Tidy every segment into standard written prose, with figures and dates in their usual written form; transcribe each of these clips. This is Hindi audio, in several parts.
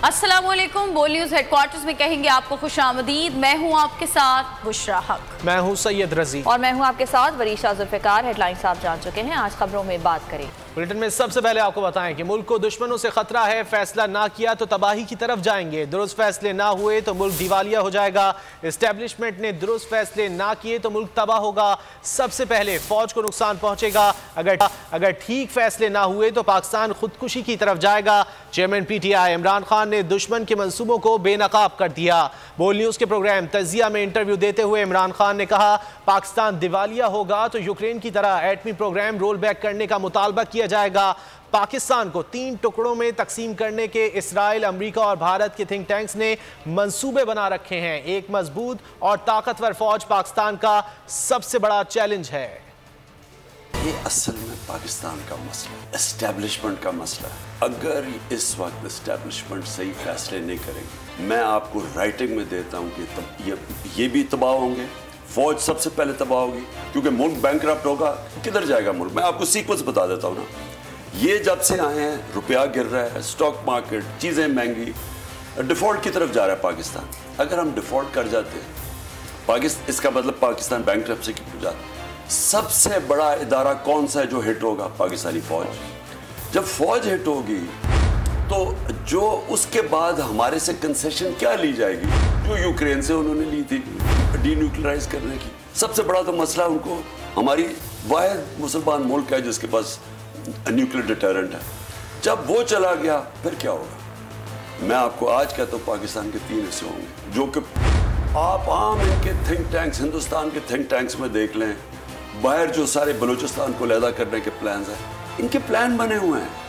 अस्सलामुअलैकुम। बोल न्यूज हेडक्वार्टर्स में कहेंगे आपको खुशामदीद। मैं हूं आपके साथ बुशरा हक। मैं हूं सैयद रजी और मैं हूं आपके साथ वरीशा जुल्फिकार। हेडलाइंस आप जान चुके हैं, आज खबरों में बात करें। बुलेटिन में सबसे पहले आपको बताएं कि मुल्क को दुश्मनों से खतरा है, फैसला ना किया तो तबाही की तरफ जाएंगे, दुरुस्त फैसले ना हुए तो मुल्क दिवालिया हो जाएगा, एस्टेब्लिशमेंट ने दुरुस्त फैसले ना किए तो मुल्क तबाह होगा, सबसे पहले फौज को नुकसान पहुंचेगा, अगर ठीक फैसले ना हुए तो पाकिस्तान खुदकुशी की तरफ जाएगा। चेयरमैन पीटीआई इमरान खान ने दुश्मन के मंसूबों को बेनकाब कर दिया। बोल न्यूज के प्रोग्राम तजिया में इंटरव्यू देते हुए इमरान खान ने कहा, पाकिस्तान दिवालिया होगा तो यूक्रेन की तरह एटमी प्रोग्राम रोल बैक करने का मुतालबा किया जाएगा। पाकिस्तान को 3 टुकड़ों में तकसीम करने के इस्राइल, अमेरिका और भारत के थिंक टैंक्स ने मंसूबे बना रखे हैं। एक मजबूत और ताकतवर फौज पाकिस्तान का सबसे बड़ा चैलेंज है। ये असल में पाकिस्तान का मसला, एस्टेब्लिशमेंट का मसला है। अगर इस वक्त एस्टेब्लिशमेंट सही फैसले नहीं करेंगे, मैं आपको राइटिंग में देता हूँ कि ये भी तबाह होंगे, फौज सबसे पहले तबाह होगी, क्योंकि मुल्क बैंकरप्ट होगा। किधर जाएगा मुल्क? मैं आपको सीक्वेंस बता देता हूँ ना। ये जब से आए हैं, रुपया गिर रहा है, स्टॉक मार्केट, चीज़ें महंगी, डिफॉल्ट की तरफ जा रहा है पाकिस्तान। अगर हम डिफॉल्ट कर जाते हैं, इसका मतलब पाकिस्तान बैंकरप्सी की हो जाता है। सबसे बड़ा इदारा कौन सा है जो हिट होगा? पाकिस्तानी फौज। जब फौज हिट होगी तो जो उसके बाद हमारे से कंसेशन क्या ली जाएगी, जो यूक्रेन से उन्होंने ली थी डीन्यूक्लियराइज करने की। सबसे बड़ा तो मसला उनको, हमारी वाहिद मुसलमान मुल्क है जिसके पास न्यूक्लियर डिटरेंट है, जब वो चला गया फिर क्या होगा? मैं आपको आज कहता हूँ पाकिस्तान के 3 हिस्से होंगे, जो कि आप आम इनके थिंक टैंक्स, हिंदुस्तान के थिंक टैंक्स में देख लें। बाहर जो सारे बलूचिस्तान को अलहदा करने के प्लान हैं, इनके प्लान बने हुए हैं।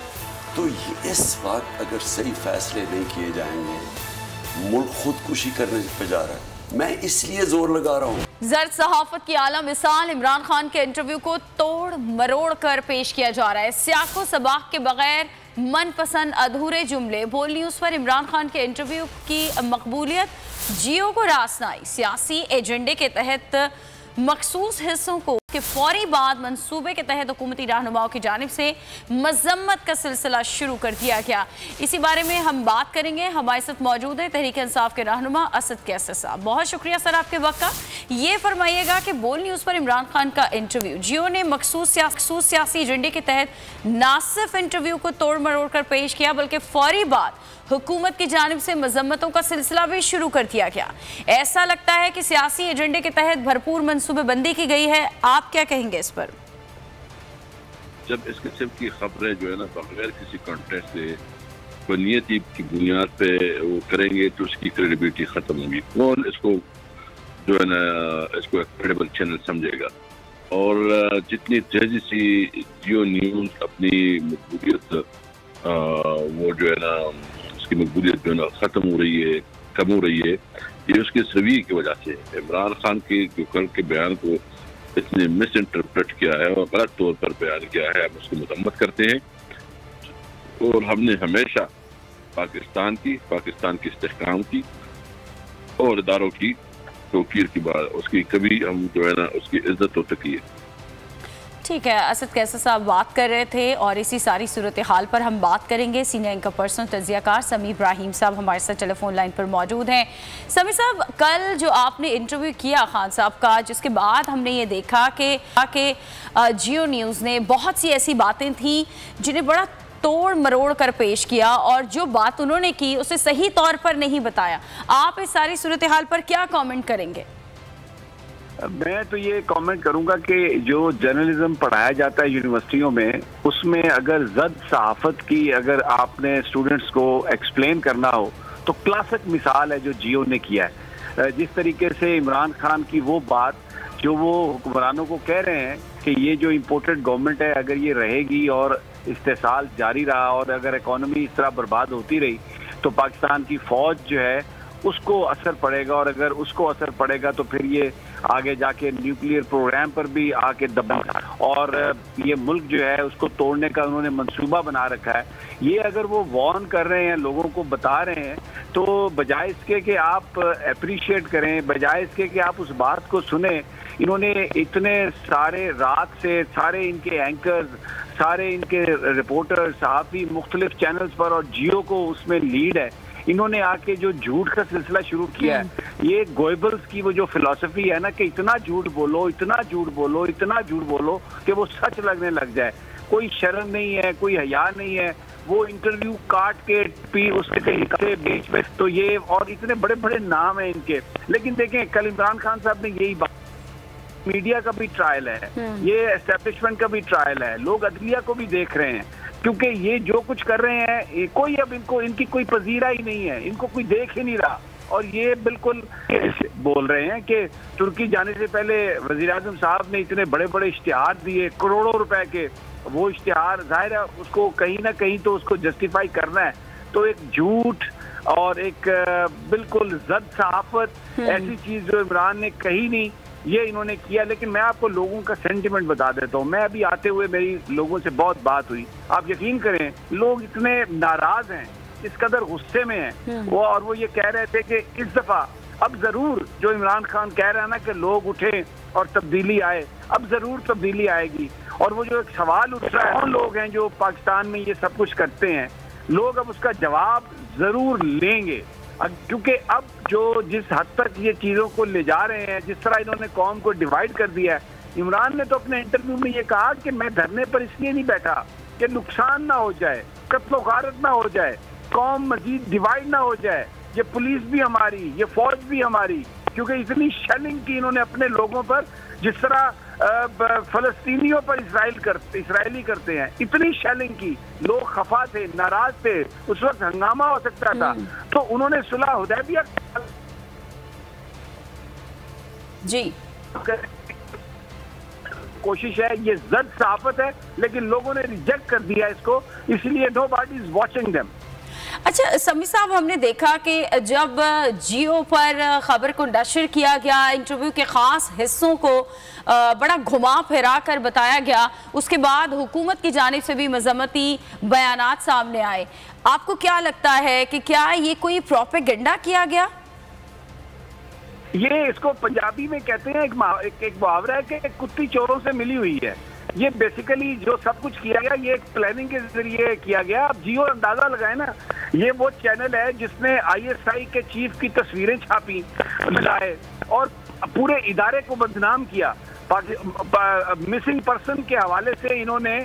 तो ये इस वक्त अगर सही फैसले नहीं किए जाएंगे, मुल्क खुदकुशी करने पे जा रहा है। मैं इसलिए जोर लगा रहा हूँ। जर्द सहाफत की आला मिसाल इमरान खान के इंटरव्यू को तोड़ मरोड़ कर पेश किया जा रहा है। सियाको सबाक के बगैर मनपसंद अधूरे जुमले। बोल न्यूज पर इमरान खान के इंटरव्यू की मकबूलियत जियो को रास न आई। सियासी एजेंडे के तहत मखसूस हिस्सों को के फौरी बाद मंसूबे के तहत हुकूमती रहनुमाओं की जानिब से मजम्मत का सिलसिला शुरू कर दिया गया। इसी बारे में हम बात करेंगे। हमारे साथ मौजूद है तहरीक इंसाफ के रहनुमा असद कैसर साहब। बहुत शुक्रिया सर आपके वक्त का। ये फरमाइएगा कि बोल न्यूज़ पर इमरान खान का इंटरव्यू, जियो ने मखसूस सियासी एजेंडे के तहत ना सिर्फ इंटरव्यू को तोड़ मरोड़ कर पेश किया, बल्कि फौरी बाद हुकूमत की जानिब से मजम्मतों का सिलसिला भी शुरू कर दिया गया। ऐसा लगता है कि सियासी एजेंडे के तहत भरपूर मनसूबेबंदी की गई है। आप क्या कहेंगे इस पर? जब इस किस्म की खबरें जो है ना बगैर किसी कॉन्टेक्स्ट से नियति की बुनियाद पे वो करेंगे तो उसकी क्रेडिबिलिटी खत्म होगी। कौन इसको जो है ना इसको एक क्रेडिबल चैनल समझेगा? और जितनी तेजी से जियो न्यूज़ अपनी मकबूलियत वो जो है ना उसकी मकबूलियत जो है ना ख़त्म हो रही है, कम हो रही है, ये उसके रवैये की वजह से। इमरान खान के जो कल के बयान को इसने मिस इंटरप्रेट किया है और गलत तौर पर बयान किया है, हम उसको मजम्मत करते हैं। और हमने हमेशा पाकिस्तान की इस्तेहकाम की और इदारों की तौकीर की बात, उसकी कभी हम जो है ना उसकी इज्जत होती की है। ठीक है, असद कैसर साहब बात कर रहे थे और इसी सारी सूरत हाल पर हम बात करेंगे। सीनियर एंकर पर्सन तजियाकार समी इब्राहिम साहब हमारे साथ टेलीफोन लाइन पर मौजूद हैं। समी साहब, कल जो आपने इंटरव्यू किया खान साहब का, जिसके बाद हमने ये देखा कि जियो न्यूज़ ने बहुत सी ऐसी बातें थी जिन्हें बड़ा तोड़ मरोड़ कर पेश किया और जो बात उन्होंने की उसे सही तौर पर नहीं बताया। आप इस सारी सूरत हाल पर क्या कमेंट करेंगे? मैं तो ये कमेंट करूंगा कि जो जर्नलिज्म पढ़ाया जाता है यूनिवर्सिटियों में, उसमें अगर जद सहाफत की अगर आपने स्टूडेंट्स को एक्सप्लेन करना हो तो क्लासिक मिसाल है जो जियो ने किया है। जिस तरीके से इमरान खान की वो बात जो वो हुक्मरानों को कह रहे हैं कि ये जो इम्पोर्टेड गवर्नमेंट है, अगर ये रहेगी और इस्तेसाल जारी रहा और अगर इकॉनमी इस तरह बर्बाद होती रही तो पाकिस्तान की फौज जो है उसको असर पड़ेगा, और अगर उसको असर पड़ेगा तो फिर ये आगे जाके न्यूक्लियर प्रोग्राम पर भी आके दबाएगा और ये मुल्क जो है उसको तोड़ने का उन्होंने मंसूबा बना रखा है। ये अगर वो वार्न कर रहे हैं, लोगों को बता रहे हैं, तो बजाय इसके कि आप अप्रिशिएट करें, बजाय इसके कि आप उस बात को सुने, इन्होंने इतने सारे रात से सारे इनके एंकर्स, सारे इनके रिपोर्टर, सहाफ़ी मुख्तलिफ चैनल्स पर, और जियो को उसमें लीड है, इन्होंने आके जो झूठ का सिलसिला शुरू किया है, ये गोएबल्स की वो जो फिलॉसफी है ना कि इतना झूठ बोलो, इतना झूठ बोलो, इतना झूठ बोलो कि वो सच लगने लग जाए। कोई शर्म नहीं है, कोई हया नहीं है। वो इंटरव्यू काट के उसके बीच में तो ये, और इतने बड़े बड़े नाम हैं इनके। लेकिन देखें, कल इमरान खान साहब ने यही बात, मीडिया का भी ट्रायल है, ये एस्टेब्लिशमेंट का भी ट्रायल है, लोग अदलिया को भी देख रहे हैं, क्योंकि ये जो कुछ कर रहे हैं कोई अब इनकी कोई पजीरा ही नहीं है, इनको कोई देख ही नहीं रहा। और ये बिल्कुल बोल रहे हैं कि तुर्की जाने से पहले वजीर आजम साहब ने इतने बड़े बड़े इश्तिहार दिए करोड़ों रुपए के, वो इश्तिहार जाहिर है उसको कहीं ना कहीं तो उसको जस्टिफाई करना है। तो एक झूठ और एक बिल्कुल जद सहाफत ऐसी चीज जो इमरान ने कही नहीं, ये इन्होंने किया। लेकिन मैं आपको लोगों का सेंटिमेंट बता देता हूँ। मैं अभी आते हुए मेरी लोगों से बहुत बात हुई, आप यकीन करें लोग इतने नाराज हैं, इस कदर गुस्से में हैं वो, और वो ये कह रहे थे कि इस दफा अब जरूर जो इमरान खान कह रहा है ना कि लोग उठे और तब्दीली आए, अब जरूर तब्दीली आएगी। और वो जो एक सवाल उठ रहा है, कौन लोग हैं जो पाकिस्तान में ये सब कुछ करते हैं, लोग अब उसका जवाब जरूर लेंगे। क्योंकि अब जो जिस हद तक ये चीजों को ले जा रहे हैं, जिस तरह इन्होंने कौम को डिवाइड कर दिया है। इमरान ने तो अपने इंटरव्यू में ये कहा कि मैं धरने पर इसलिए नहीं बैठा कि नुकसान ना हो जाए, कत्लो गारत ना हो जाए, कौम मजीद डिवाइड ना हो जाए, ये पुलिस भी हमारी, ये फौज भी हमारी। क्योंकि इतनी शेलिंग की इन्होंने अपने लोगों पर, जिस तरह फलस्तीनियों पर इसराइली करते हैं, इतनी शेलिंग की, लोग खफा थे, नाराज थे, उस वक्त हंगामा हो सकता था। तो उन्होंने सुलह हुदैबिया जी कोशिश है, ये जद सहाफत है, लेकिन लोगों ने रिजेक्ट कर दिया इसको, इसलिए नोबडी इज वाचिंग देम। अच्छा समी साहब, हमने देखा कि जब जियो पर खबर को नशर किया गया, इंटरव्यू के खास हिस्सों को बड़ा घुमा फिरा कर बताया गया, उसके बाद हुकूमत की जानिब से भी मजम्मती बयानात सामने आए। आपको क्या लगता है कि क्या ये कोई प्रोपेगेंडा किया गया? ये इसको पंजाबी में कहते हैं, एक मुहावरा है कि कुत्ती चोरों से मिली हुई है। ये बेसिकली जो सब कुछ किया गया, ये एक प्लानिंग के जरिए किया गया। अब जियो अंदाजा लगाए ना, ये वो चैनल है जिसने ISI के चीफ की तस्वीरें छापी, मिलाए और पूरे इदारे को बदनाम किया। मिसिंग पर्सन के हवाले से इन्होंने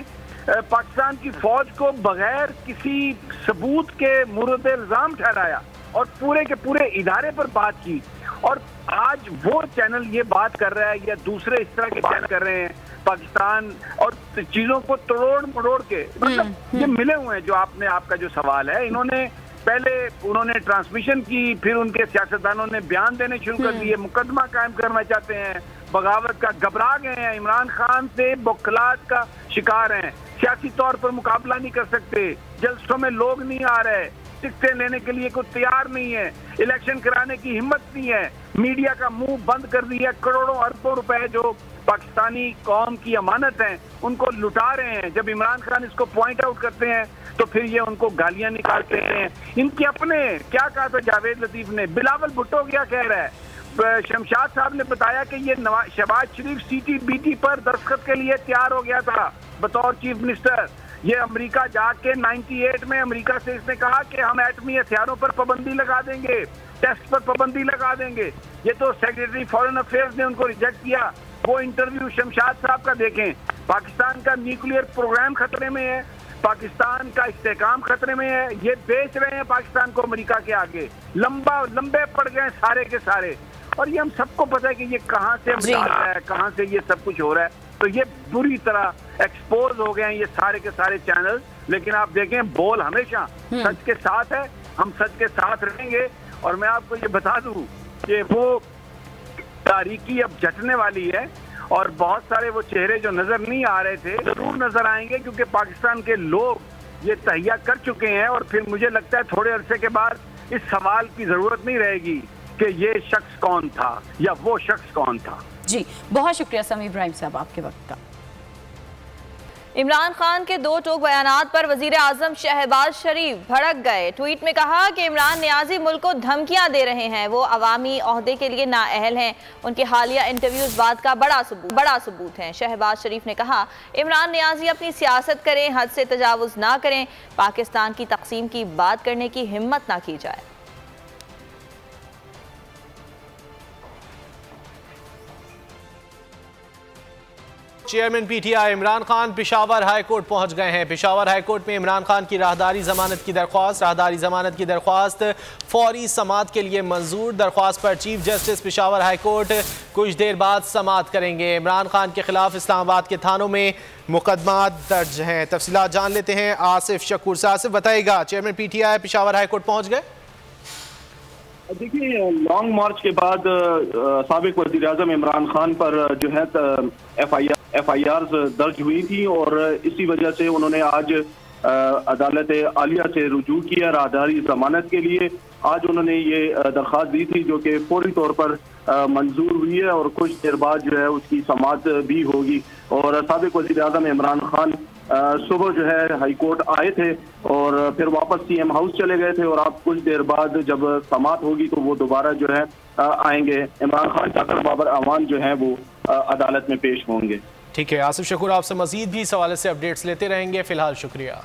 पाकिस्तान की फौज को बगैर किसी सबूत के मुर्द इल्जाम ठहराया और पूरे के पूरे इदारे पर बात की। और आज वो चैनल ये बात कर रहा है या दूसरे इस तरह के चैनल कर रहे हैं पाकिस्तान और चीजों को तोड़ मरोड़ के, मतलब ये मिले हुए हैं। जो आपका जो सवाल है, इन्होंने पहले उन्होंने ट्रांसमिशन की, फिर उनके सियासतदानों ने बयान देने शुरू कर दिए, मुकदमा कायम करना चाहते हैं, बगावत का, घबरा गए हैं, इमरान खान से बौखलाहट का शिकार हैं, सियासी तौर पर मुकाबला नहीं कर सकते, जलसों में लोग नहीं आ रहे, टिकटें लेने के लिए कोई तैयार नहीं है, इलेक्शन कराने की हिम्मत नहीं है, मीडिया का मुंह बंद कर दिया, करोड़ों अरबों रुपए जो पाकिस्तानी कौम की अमानत है उनको लुटा रहे हैं। जब इमरान खान इसको पॉइंट आउट करते हैं तो फिर ये उनको गालियां निकालते हैं। इनके अपने क्या कहा था जावेद लतीफ ने, बिलावल भुट्टो क्या कह रहा है, शमशाद साहब ने बताया कि ये शहबाज शरीफ CTBT पर दस्तखत के लिए तैयार हो गया था बतौर चीफ मिनिस्टर। ये अमेरिका जाके 98 में अमेरिका से इसने कहा कि हम एटमी हथियारों पर पाबंदी लगा देंगे, टेस्ट पर पाबंदी लगा देंगे। ये तो सेक्रेटरी फॉरेन अफेयर्स ने उनको रिजेक्ट किया। वो इंटरव्यू शमशाद साहब का देखें। पाकिस्तान का न्यूक्लियर प्रोग्राम खतरे में है, पाकिस्तान का इस्तेहकाम खतरे में है, ये बेच रहे हैं पाकिस्तान को अमेरिका के आगे, लंबे पड़ गए सारे के सारे। और ये हम सबको पता है कि ये कहाँ से है, कहाँ से ये सब कुछ हो रहा है। तो ये बुरी तरह एक्सपोज हो गए हैं ये सारे के सारे चैनल। लेकिन आप देखें, बोल हमेशा सच के साथ है, हम सच के साथ रहेंगे। और मैं आपको ये बता दूं कि वो तारीकी अब जटने वाली है और बहुत सारे वो चेहरे जो नजर नहीं आ रहे थे जरूर नजर आएंगे, क्योंकि पाकिस्तान के लोग ये तहिया कर चुके हैं। और फिर मुझे लगता है थोड़े अरसे के बाद इस सवाल की जरूरत नहीं रहेगी कि ये शख्स कौन था या वो शख्स कौन था। जी बहुत शुक्रिया समी इब्राहिम साहब आपके वक्त का। इमरान खान के दो टोक बयानात पर वजीर आजम शहबाज शरीफ भड़क गए। ट्वीट में कहा कि इमरान नियाजी मुल्क को धमकियां दे रहे हैं, वो अवामी ओहदे के लिए नाअहल हैं। उनके हालिया इंटरव्यूज बात का बड़ा सबूत हैं। शहबाज शरीफ ने कहा इमरान नियाजी अपनी सियासत करें, हद से तजावुज ना करें, पाकिस्तान की तकसीम की बात करने की हिम्मत ना की जाए। Chairman PTI Imran Khan Peshawar high court पहुंच गए हैं। पेशावर हाई कोर्ट में इमरान खान की राहदारी जमानत की दरख्वास्त फौरी समाअत के लिए मंजूर। दरख्वास्त पर chief justice Peshawar high court कुछ देर बाद समाअत करेंगे। इमरान खान के खिलाफ इस्लामाबाद के थानों में मुकदमा दर्ज हैं। तफसीलात जान लेते हैं आसिफ शकूर से। आसिफ बताइएगा, chairman PTI Peshawar high court पहुंच गए? देखिए, लॉन्ग मार्च के बाद साबिक वज़ीर आज़म इमरान खान पर जो है FIR दर्ज हुई थी और इसी वजह से उन्होंने आज अदालत आलिया से रुजू किया राहदारी जमानत के लिए। आज उन्होंने ये दरख्वास्त दी थी जो कि फौरी तौर पर मंजूर हुई है और कुछ देर बाद जो है उसकी समाअत भी होगी। और साबिक वज़ीर आज़म इमरान खान सुबह जो है हाई कोर्ट आए थे और फिर वापस CM हाउस चले गए थे और अब कुछ देर बाद जब समाअत होगी तो वो दोबारा जो है आएंगे। इमरान खान चाकर बाबर अवान जो है वो अदालत में पेश होंगे। ठीक है आसिफ शकूर, आपसे मजीद भी इस हवाले से अपडेट्स लेते रहेंगे। फिलहाल शुक्रिया।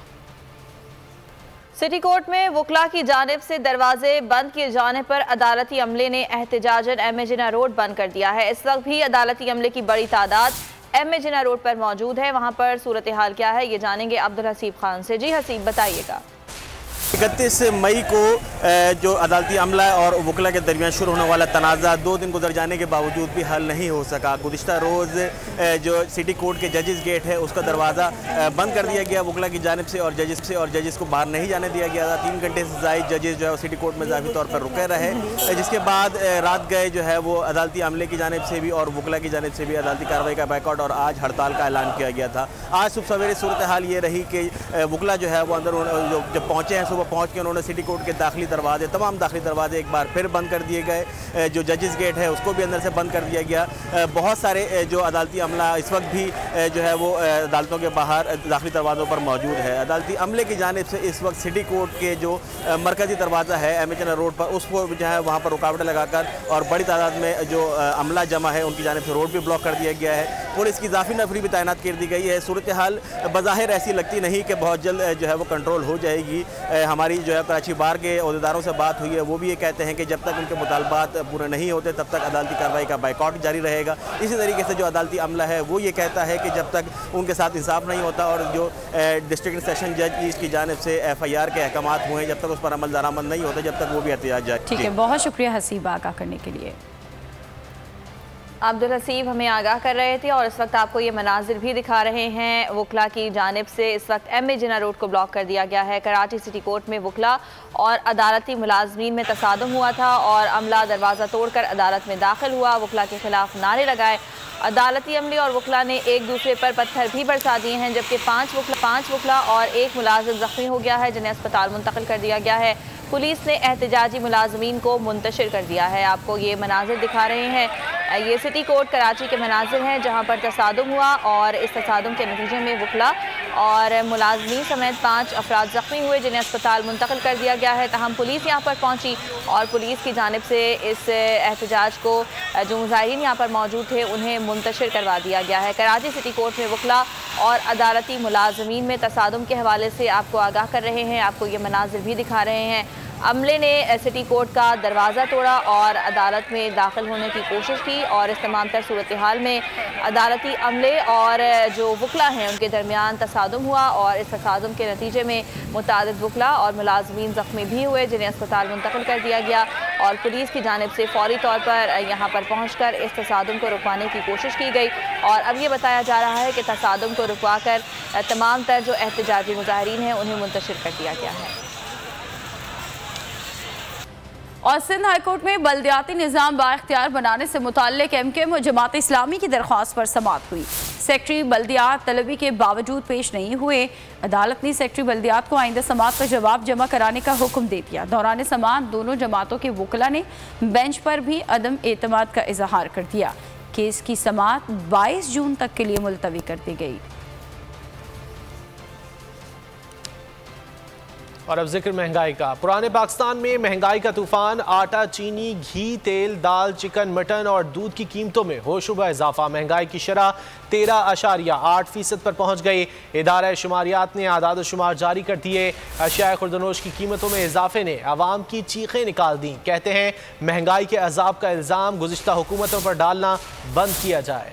सिटी कोर्ट में वकला की जानिब से दरवाजे बंद किए जाने पर अदालती अमले ने एहतजाजन MA जिन्ना रोड बंद कर दिया है। इस वक्त भी अदालती अमले की बड़ी तादाद MA जिन्ना रोड पर मौजूद है। वहां पर सूरत हाल क्या है ये जानेंगे अब्दुल हसीब खान से। जी हसीब, बताइएगा। 31 मई को जो अदालती अमला और वकला के दरमियान शुरू होने वाला तनाज़ा 2 दिन गुजर जाने के बावजूद भी हल नहीं हो सका। गुज़िश्ता रोज़ जो सिटी कोर्ट के जजेस गेट है उसका दरवाज़ा बंद कर दिया गया वकला की जानिब से और जजेस को बाहर नहीं जाने दिया गया था। 3 घंटे से ज़ायद जजेस जो है सिटी कोर्ट में ज़ाहिरी तौर पर रुके रहे, जिसके बाद रात गए जो है वो अदालती अमले की जानिब से भी और वकला की जानिब से भी अदालती कार्रवाई का बाइकआउट और आज हड़ताल का ऐलान किया गया था। आज सुबह सवेरे सूरत हाल ये रही कि वकला जो है वो अंदर जब पहुँचे हैं, सुबह पहुँच के उन्होंने सिटी कोर्ट के तमाम दाखिली दरवाजे एक बार फिर बंद कर दिए गए। जो जजेस गेट है उसको भी अंदर से बंद कर दिया गया। बहुत सारे जो अदालती अमला इस वक्त भी जो है वो अदालतों के बाहर दाखिली दरवाज़ों पर मौजूद है। अदालती अमले की जानिब से इस वक्त सिटी कोर्ट के जो मरकज़ी दरवाज़ा है MA जिन्ना रोड पर, उसको जो है वहाँ पर रुकावटें लगाकर और बड़ी तादाद में जो अमला जमा है उनकी जानिब से रोड भी ब्लॉक कर दिया गया है। पुलिस की इजाफी नफरी भी तैनात कर दी गई है। सूरत हाल बज़ाहिर ऐसी लगती नहीं कि बहुत जल्द जो है वो कंट्रोल हो जाएगी। हमारी जो है कराची बार के अहदेदारों से बात हुई है, वो भी ये कहते हैं कि जब तक उनके मुतालबात पूरे नहीं होते तब तक अदालती कार्रवाई का बाइकआउट जारी रहेगा। इसी तरीके से जो अदालती अमला है वो ये कहता है कि जब तक उनके साथ इंसाफ नहीं होता और जो डिस्ट्रिक्ट सेशन जज की जानिब से FIR के अहकामात हुए हैं जब तक उस पर अमल दरामद नहीं होता, जब तक वो भी एहतियात जारी। ठीक है, बहुत शुक्रिया हसीब आगाह करने के लिए। अब्दुल हसीब हमें आगाह कर रहे थे और इस वक्त आपको ये मनाजिर भी दिखा रहे हैं। वकला की जानिब से इस वक्त MA जिन्ना रोड को ब्लॉक कर दिया गया है। कराची सिटी कोर्ट में वकला और अदालती मुलाजमीन में तसादुम हुआ था और अमला दरवाज़ा तोड़कर अदालत में दाखिल हुआ। वकला के खिलाफ नारे लगाए। अदालती अमले और वकला ने एक दूसरे पर पत्थर भी बरसा दिए हैं, जबकि 5 वकला और 1 मुलाजिम जख्मी हो गया है जिन्हें अस्पताल मुंतकिल कर दिया गया है। पुलिस ने एहतजाजी मुलाजमीन को मुंतशिर कर दिया है। आपको ये मनाजिर दिखा रहे हैं, ये सिटी कोर्ट कराची के मनाजिर हैं जहाँ पर तसादुम हुआ और इस तसादुम के नतीजे में वकला और मुलाजमीन समेत 5 अफराद ज़ख्मी हुए जिन्हें अस्पताल मुंतकिल कर दिया गया है। तहम पुलिस यहाँ पर पहुँची और पुलिस की जानिब से इस एहतजाज को जो मुजाहिरीन यहाँ पर मौजूद थे उन्हें मुंतशिर करवा दिया गया है। कराची सिटी कोर्ट में वकला और अदालती मुलाजमीन में तसादुम के हवाले से आपको आगाह कर रहे हैं। आपको ये मनाजिर भी दिखा रहे हैं। अमले ने सिटी कोर्ट का दरवाज़ा तोड़ा और अदालत में दाखिल होने की कोशिश की और इस तमाम तर सूरत हाल में अदालती अमले और जो वकला हैं उनके दरमियान तसादुम हुआ और इस तसादुम के नतीजे में मुतादिद वकला और मुलाजमीन ज़ख्मी भी हुए जिन्हें अस्पताल मुंतकिल कर दिया गया और पुलिस की जानिब से फौरी तौर पर यहाँ पर पहुँच कर इस तसादुम को रुकवाने की कोशिश की गई और अब ये बताया जा रहा है कि तसादुम को रुकवा कर तमाम तर जो एहतजाजी मुजाहिरीन हैं उन्हें मुंतशिर कर दिया गया है। और सिंध हाईकोर्ट में बल्दियाती निज़ाम बाइख्तियार बनाने से मुताल्लिक MKM और जमात इस्लामी की दरख्वास्त पर समाअत हुई। सेक्रेटरी बल्दियात तलबी के बावजूद पेश नहीं हुए। अदालत ने सेक्रेटरी बल्दियात को आइंदा समाअत का जवाब जमा कराने का हुक्म दे दिया। दौरान समाअत दोनों जमातों के वकला ने बेंच पर भी अदम एतमाद का इजहार कर दिया। केस की समाअत 22 जून तक के लिए मुलतवी कर दी गई। और अब जिक्र महंगाई का। पुराने पाकिस्तान में महंगाई का तूफान। आटा, चीनी, घी, तेल, दाल, चिकन, मटन और दूध की कीमतों में होशरुबा इजाफा। महंगाई की शरह 13.8% पर पहुंच गई। इदारा शुमारियात ने आदाद शुमार जारी कर दिए। अशिया खुर्दनोश की कीमतों में इजाफे ने आवाम की चीखें निकाल दी। कहते हैं महंगाई के अजाब का इल्ज़ाम गुज़िश्ता हुकूमतों पर डालना बंद किया जाए।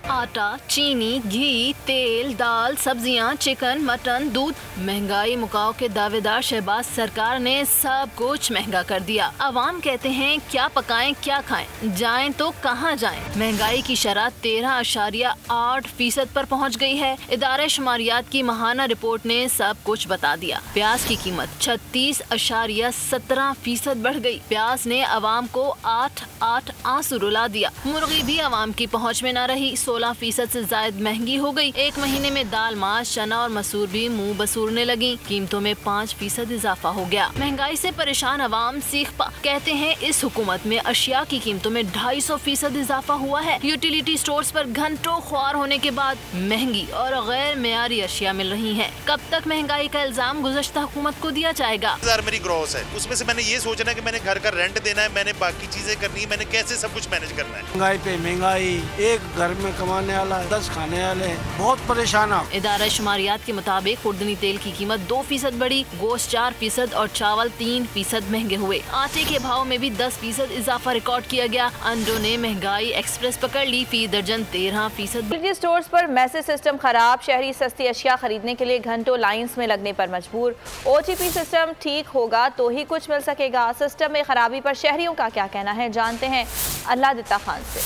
आटा, चीनी, घी, तेल, दाल, सब्जियां, चिकन, मटन, दूध। महंगाई मुकाओ के दावेदार शहबाज सरकार ने सब कुछ महंगा कर दिया। अवाम कहते हैं क्या पकाएं क्या खाएं, जाएं तो कहां जाएं। महंगाई की शरह 13.8% पर पहुंच गई है। इदारे शुमारियात की माहाना रिपोर्ट ने सब कुछ बता दिया। प्याज की कीमत 36.17% बढ़ गई। प्याज ने अवाम को 8 आंसू रुला दिया। मुर्गी भी अवाम की पहुँच में न रही, 16% से ज्यादा महंगी हो गई। एक महीने में दाल, माश, चना और मसूर भी मुंह बसूरने लगी। कीमतों में 5% इजाफा हो गया। महंगाई से परेशान अवाम सीख पा कहते हैं इस हुकूमत में अशिया की कीमतों में 250% इजाफा हुआ है। यूटिलिटी स्टोर्स पर घंटों ख्वार होने के बाद महंगी और गैर मेयारी अशिया मिल रही है। कब तक महंगाई का इल्जाम गुज़श्ता हुकूमत को दिया जाएगा? मेरी ग्रॉस है, उसमें से मैंने ये सोचना है कि मैंने घर का रेंट देना है, मैंने बाकी चीजें करनी है, मैंने कैसे सब कुछ मैनेज करना है। महंगाई पे महंगाई, एक घर में कमाने वाला 10 खाने वाले, बहुत परेशान है। इदारा शुमारियात के मुताबिक खुर्दनी तेल की कीमत 2% बढ़ी, गोश्त 4% और चावल 3% महंगे हुए। आटे के भाव में भी 10% इजाफा रिकॉर्ड किया गया। अंडों ने महंगाई एक्सप्रेस पकड़ ली, फी दर्जन 13%। स्टोर्स पर मैसेज सिस्टम खराब, शहरी सस्ती अशिया खरीदने के लिए घंटों लाइंस में लगने पर मजबूर। OTP सिस्टम ठीक होगा तो ही कुछ मिल सकेगा। सिस्टम में खराबी पर शहरियों का क्या कहना है, जानते हैं अल्लाह दिता खान से।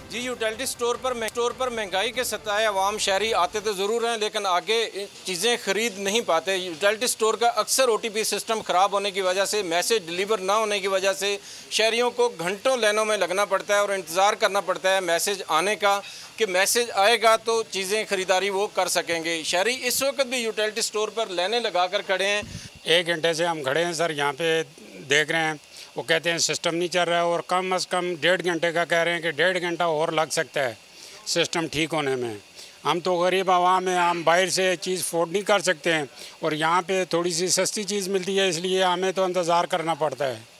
जी, यूटिलिटी स्टोर पर महंगाई के सताए अवाम शहरी आते तो ज़रूर हैं, लेकिन आगे चीज़ें ख़रीद नहीं पाते। यूटिलिटी स्टोर का अक्सर OTP सिस्टम ख़राब होने की वजह से, मैसेज डिलीवर ना होने की वजह से शहरियों को घंटों लाइनों में लगना पड़ता है और इंतज़ार करना पड़ता है मैसेज आने का, कि मैसेज आएगा तो चीज़ें ख़रीदारी वो कर सकेंगे। शहरी इस वक्त भी यूटिलिटी स्टोर पर लाइनें लगा कर खड़े हैं। 1 घंटे से हम खड़े हैं सर, यहाँ पे देख रहे हैं, वो कहते हैं सिस्टम नहीं चल रहा है और कम अज़ कम 1.5 घंटे का कह रहे हैं कि 1.5 घंटा और लग सकता है सिस्टम ठीक होने में। हम तो गरीब आवाम हैं, हम बाहर से चीज़ अफोर्ड नहीं कर सकते हैं और यहाँ पे थोड़ी सी सस्ती चीज़ मिलती है, इसलिए हमें तो इंतज़ार करना पड़ता है।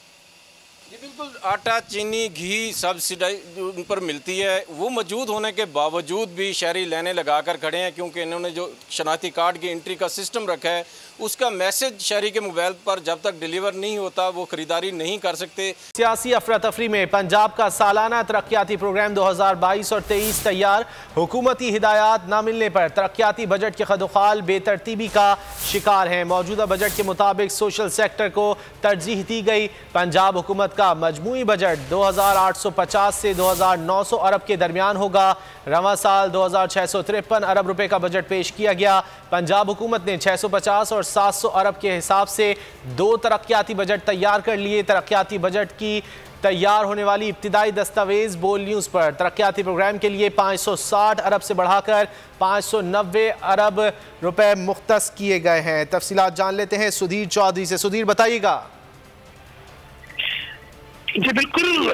जी बिल्कुल, आटा, चीनी, घी सब्सिडी उन पर मिलती है, वो मौजूद होने के बावजूद भी शहरी लाइनें लगा कर खड़े हैं, क्योंकि इन्होंने जो शनाख्ती कार्ड की एंट्री का सिस्टम रखा है उसका मैसेज शहरी के मोबाइल पर जब तक डिलीवर नहीं होता वो खरीदारी नहीं कर सकते। सियासी अफरा तफरी में पंजाब का सालाना तरक्याती प्रोग्राम 2022 और 23 तैयार। हुकूमती हिदायत न मिलने पर तरक्याती बजट के खदोखाल बेतरतीबी का शिकार हैं। मौजूदा बजट के मुताबिक सोशल सेक्टर को तरजीह दी गई। पंजाब हुकूमत का मजमूई बजट 2850 से 2900 अरब के दरमियान होगा। रवां साल 2653 अरब रुपए का बजट पेश किया गया। पंजाब हुकूमत ने 650 और 700 अरब के हिसाब से 2 तरक्याती बजट तैयार कर लिए। तरक्याती बजट की तैयार होने वाली इब्तिदाई दस्तावेज बोल न्यूज़ पर तरक्याती प्रोग्राम के लिए 560 अरब से बढ़ाकर 590 अरब रुपए मुख्तस किए गए हैं। तफसीलात जान लेते हैं सुधीर चौधरी से। सुधीर, बताइएगा। जी बिल्कुल,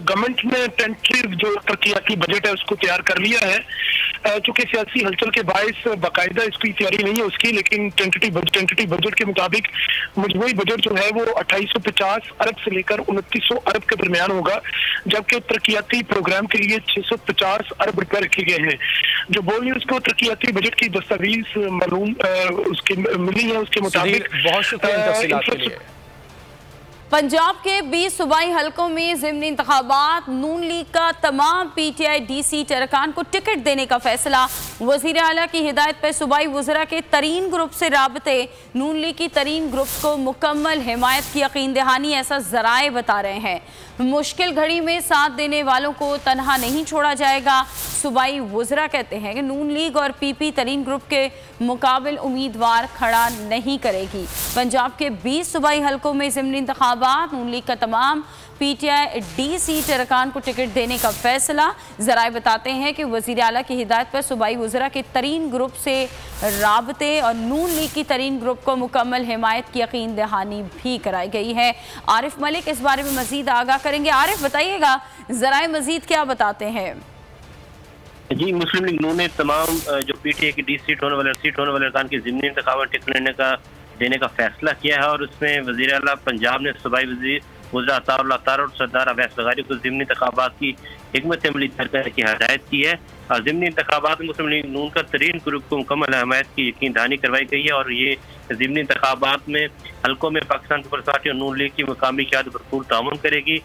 गवर्नमेंट ने टेंटेटिव जो तरक्याती बजट है उसको तैयार कर लिया है। चूंकि सियासी हलचल के बायस बाकायदा इसकी तैयारी नहीं है उसकी, लेकिन टेंटेटिव बजट के मुताबिक मजमूई बजट जो है वो 2850 अरब से लेकर 2900 अरब के दरमियान होगा, जबकि तरक्याती प्रोग्राम के लिए 650 अरब रुपए रखे गए हैं। जो बोल न्यूज़ को तरक्याती बजट की दस्तावेज मालूम उसकी मिली है, उसके मुताबिक बहुत शुक्रिया। पंजाब के 20 सूबाई हलकों में ज़िमनी इंतखाबात, नून लीग का तमाम PTI DC अरकान को टिकट देने का फैसला। वज़ीर आला की हिदायत पर सूबाई वज़रा के तरीन ग्रुप से राबते। नून लीग की तरीन ग्रुप को मुकम्मल हिमायत की यकीन दहानी, ऐसा ज़राए बता रहे हैं। मुश्किल घड़ी में साथ देने वालों को तनहा नहीं छोड़ा जाएगा। सूबाई वज़रा कहते हैं कि नून लीग और PP तरीन ग्रुप के मुकाबिल उम्मीदवार खड़ा नहीं करेगी। पंजाब के 20 सूबाई हलकों में ज़िमनी इंतखाबात, नून लीग का तमाम PTI DC अरकान को टिकट देने का फैसला। ज़राए बताते हैं कि वज़ीर आला की हिदायत पर सूबाई वज़रा के तरीन ग्रुप से राबते और नून लीग की तरीन ग्रुप को मुकम्मल हिमायत की यकीन दहानी भी कराई गई है। आरिफ मलिक इस बारे में मज़ीद आगाह करेंगे। आरिफ, बताइएगा ज़राए मज़ीद क्या बताते हैं? जी, मुस्लिम लीग नून ने तमाम जो PTI की सीट होने वाले अरकान की ज़िमनी इंतखाबात टिकट देने का फैसला किया है और उसमें वज़ीर आला पंजाब ने सूबाई वज़ीर अताउल्लाह और सरदार अवैस ज़रदारी को ज़िमनी इंतखाबात की हिकमत अमली करने की हिदायत की है। और ज़िमनी इंतखाबात में मुस्लिम लीग नून का तरीन ग्रुप को मुकम्मल हिमायत की यकीन दहानी करवाई गई है और ये ज़िमनी इंतखाबात में हल्कों में पाकिस्तान पीपल्स पार्टी और नून लीग की मकामी क़यादत भरपूर ताउन करेगी।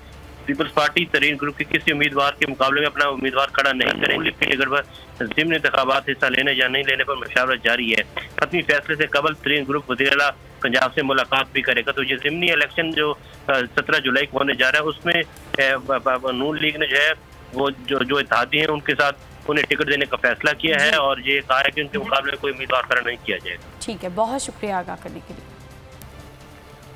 पीपल्स पार्टी तरीन ग्रुप के किसी उम्मीदवार के मुकाबले में अपना उम्मीदवार खड़ा नहीं करेंगे। टिकट पर ज़िमनी इंतखाबात हिस्सा लेने या नहीं लेने पर मशावरत जारी है। खत्मी फैसले से कबल तरीन ग्रुप वज़ीर आला पंजाब से मुलाकात भी करेगा। तो ये ज़िमनी इलेक्शन जो 17 जुलाई को होने जा रहा है उसमें नून लीग ने जो है वो जो इत्तेहादी हैं उनके साथ उन्हें टिकट देने का फैसला किया है और ये कहा है कि उनके मुकाबले में कोई उम्मीदवार खड़ा नहीं किया जाएगा। ठीक है, बहुत शुक्रिया आगाह करने के लिए।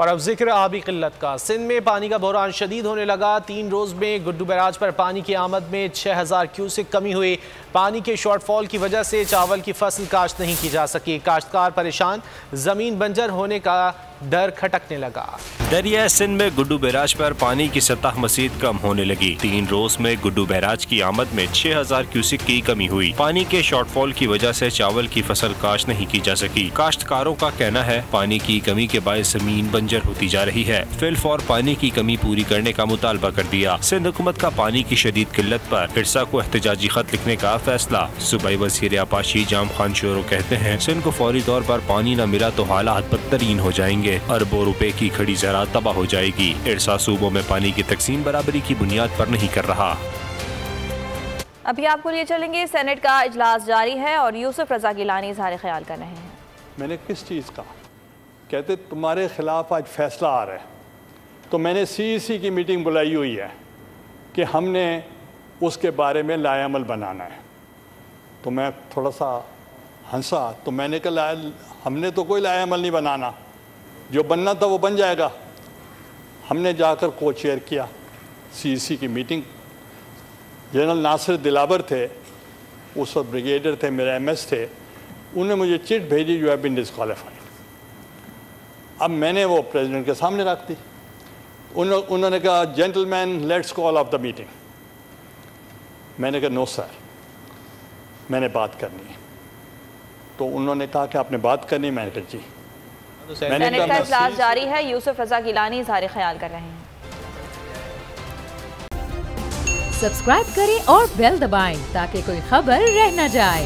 और अब जिक्र आबी किल्लत का। सिंध में पानी का बहरान शदीद होने लगा। 3 रोज़ में गुड्डू बैराज पर पानी की आमद में 6000 क्यूसेक कमी हुई। पानी के शॉर्टफॉल की वजह से चावल की फसल काश्त नहीं की जा सकी। काश्तकार परेशान, ज़मीन बंजर होने का डर खटकने लगा। दरिया सिंध में गुड्डू बैराज पर पानी की सतह मज़ीद कम होने लगी। 3 रोज में गुड्डू बैराज की आमद में 6000 क्यूसेक की कमी हुई। पानी के शॉर्टफॉल की वजह से चावल की फसल काश्त नहीं की जा सकी। काश्तकारों का कहना है पानी की कमी के बायस जमीन बंजर होती जा रही है। फिलफौर पानी की कमी पूरी करने का मुतालबा कर दिया। सिंध हुकूमत का पानी की शदीद किल्लत पर इरसा को एहतजाजी खत लिखने का फैसला। सूबाई वज़ीर आपाशी जाम खान शोरो कहते हैं सिंध को फौरी तौर पर पानी न मिला तो हालात बदतरीन हो जाएंगे। अरबों रुपए की खड़ी ज़राअत तबाह हो जाएगी। इरसा सूबों में पानी की तकसीम बराबरी की बुनियाद पर नहीं कर रहा। अभी आपको लिए चलेंगे, सेनेट का इजलास जारी है और यूसुफ रजा गिलानी इज़हार ख्याल कर रहे हैं। मैंने किस चीज़ का कहते तुम्हारे खिलाफ आज फैसला आ रहा है, तो मैंने CEC की मीटिंग बुलाई हुई है कि हमने उसके बारे में लाएअमल बनाना है। तो मैं थोड़ा सा हंसा, तो मैंने कहा हमने तो कोई लाएअमल नहीं बनाना, जो बनना था वो बन जाएगा। हमने जाकर को चेयर किया CEC की मीटिंग। जनरल नासिर दिलावर थे उस वक्त, ब्रिगेडियर थे, मेरे MS थे। उन्होंने मुझे चिट भेजी, यू हैव बीन डिस्क्वालीफाइड। अब मैंने वो प्रेसिडेंट के सामने रख दी। उन्होंने कहा gentleman let's call of the meeting. मैंने कहा नो सर, मैंने बात करनी है। तो उन्होंने कहा कि आपने बात करनी। मैंने कहा जी। सेनेट का इजलास जारी है, यूसुफ रजा गिलानी इज़हार ख्याल कर रहे हैं। सब्सक्राइब करें और बेल दबाएं ताकि कोई खबर रह न जाए।